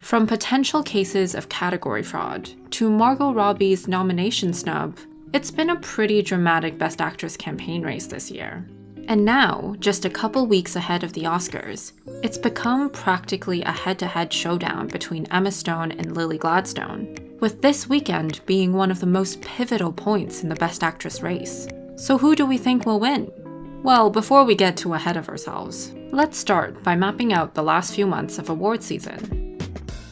From potential cases of category fraud to Margot Robbie's nomination snub, it's been a pretty dramatic Best Actress campaign race this year. And now, just a couple weeks ahead of the Oscars, it's become practically a head-to-head showdown between Emma Stone and Lily Gladstone, with this weekend being one of the most pivotal points in the Best Actress race. So who do we think will win? Well, before we get too ahead of ourselves, let's start by mapping out the last few months of award season.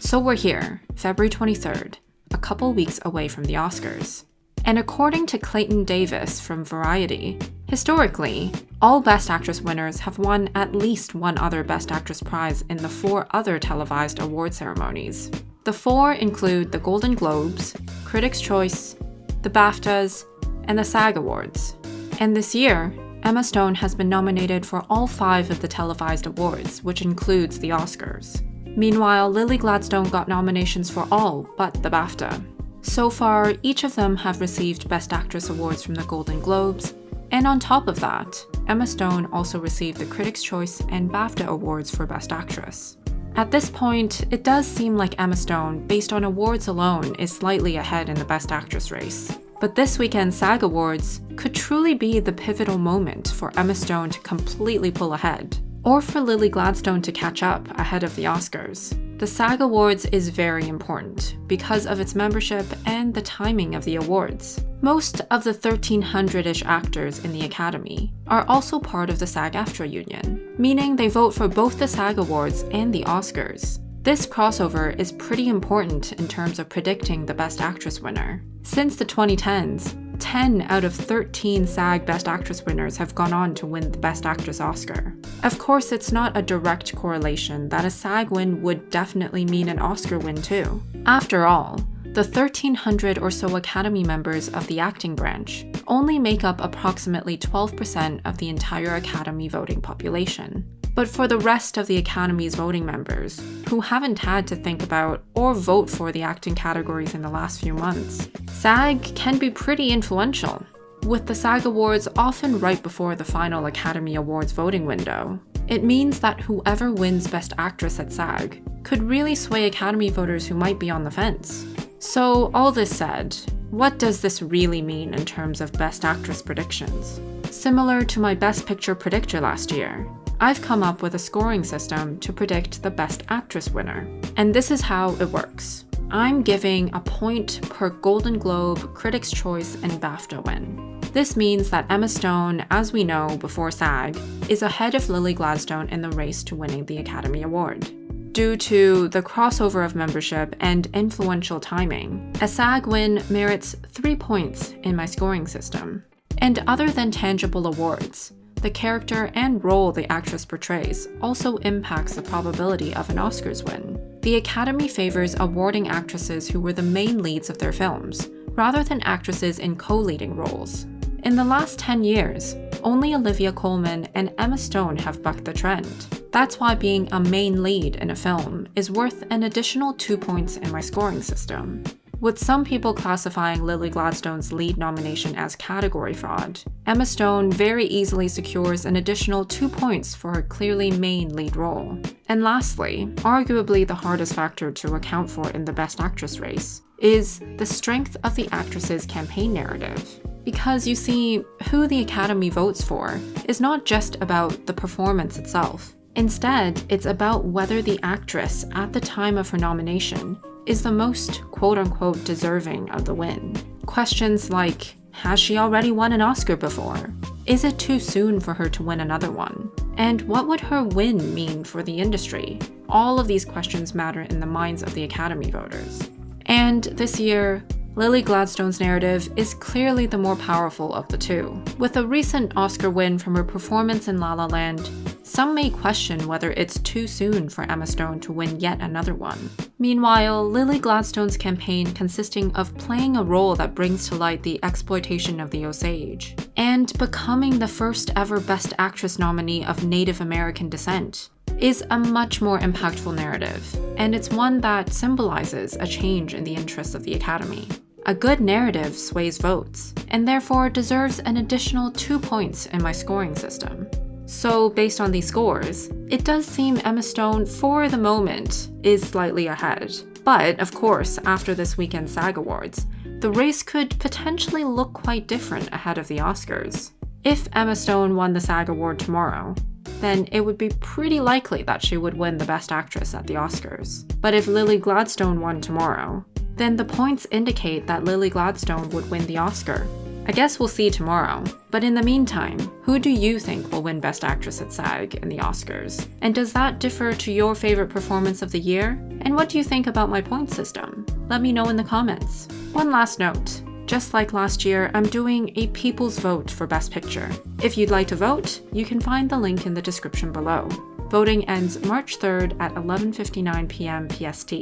So we're here, February 23rd, a couple weeks away from the Oscars. And according to Clayton Davis from Variety, historically, all Best Actress winners have won at least one other Best Actress prize in the 4 other televised award ceremonies. The 4 include the Golden Globes, Critics' Choice, the BAFTAs, and the SAG Awards. And this year, Emma Stone has been nominated for all 5 of the televised awards, which includes the Oscars. Meanwhile, Lily Gladstone got nominations for all but the BAFTA. So far, each of them have received Best Actress awards from the Golden Globes, and on top of that, Emma Stone also received the Critics' Choice and BAFTA awards for Best Actress. At this point, it does seem like Emma Stone, based on awards alone, is slightly ahead in the Best Actress race. But this weekend's SAG Awards could truly be the pivotal moment for Emma Stone to completely pull ahead, or for Lily Gladstone to catch up ahead of the Oscars. The SAG Awards is very important because of its membership and the timing of the awards. Most of the 1,300-ish actors in the Academy are also part of the SAG-AFTRA union, meaning they vote for both the SAG Awards and the Oscars. This crossover is pretty important in terms of predicting the Best Actress winner. Since the 2010s, 10 out of 13 SAG Best Actress winners have gone on to win the Best Actress Oscar. Of course, it's not a direct correlation that a SAG win would definitely mean an Oscar win too. After all, the 1,300 or so Academy members of the acting branch only make up approximately 12% of the entire Academy voting population. But for the rest of the Academy's voting members, who haven't had to think about or vote for the acting categories in the last few months, SAG can be pretty influential, with the SAG Awards often right before the final Academy Awards voting window. It means that whoever wins Best Actress at SAG could really sway Academy voters who might be on the fence. So all this said, what does this really mean in terms of Best Actress predictions? Similar to my Best Picture predictor last year, I've come up with a scoring system to predict the Best Actress winner. And this is how it works. I'm giving a point per Golden Globe, Critics' Choice, and BAFTA win. This means that Emma Stone, as we know before SAG, is ahead of Lily Gladstone in the race to winning the Academy Award. Due to the crossover of membership and influential timing, a SAG win merits 3 points in my scoring system. And other than tangible awards, the character and role the actress portrays also impacts the probability of an Oscars win. The Academy favors awarding actresses who were the main leads of their films, rather than actresses in co-leading roles. In the last 10 years, only Olivia Colman and Emma Stone have bucked the trend. That's why being a main lead in a film is worth an additional 2 points in my scoring system. With some people classifying Lily Gladstone's lead nomination as category fraud, Emma Stone very easily secures an additional 2 points for her clearly main lead role. And lastly, arguably the hardest factor to account for in the Best Actress race, is the strength of the actress's campaign narrative. Because you see, who the Academy votes for is not just about the performance itself. Instead, it's about whether the actress at the time of her nomination is the most quote-unquote deserving of the win. Questions like, has she already won an Oscar before? Is it too soon for her to win another one? And what would her win mean for the industry? All of these questions matter in the minds of the Academy voters. And this year, Lily Gladstone's narrative is clearly the more powerful of the two. With a recent Oscar win from her performance in La La Land, some may question whether it's too soon for Emma Stone to win yet another one. Meanwhile, Lily Gladstone's campaign consisting of playing a role that brings to light the exploitation of the Osage, and becoming the first ever Best Actress nominee of Native American descent, is a much more impactful narrative, and it's one that symbolizes a change in the interests of the Academy. A good narrative sways votes, and therefore deserves an additional 2 points in my scoring system. So based on these scores, it does seem Emma Stone, for the moment, is slightly ahead. But of course, after this weekend's SAG Awards, the race could potentially look quite different ahead of the Oscars. If Emma Stone won the SAG Award tomorrow, then it would be pretty likely that she would win the Best Actress at the Oscars. But if Lily Gladstone won tomorrow, then the points indicate that Lily Gladstone would win the Oscar. I guess we'll see tomorrow. But in the meantime, who do you think will win Best Actress at SAG and the Oscars? And does that differ to your favorite performance of the year? And what do you think about my point system? Let me know in the comments. One last note. Just like last year, I'm doing a people's vote for Best Picture. If you'd like to vote, you can find the link in the description below. Voting ends March 3rd at 11:59 p.m. PST.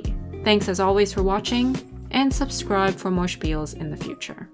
Thanks as always for watching, and subscribe for more spiels in the future.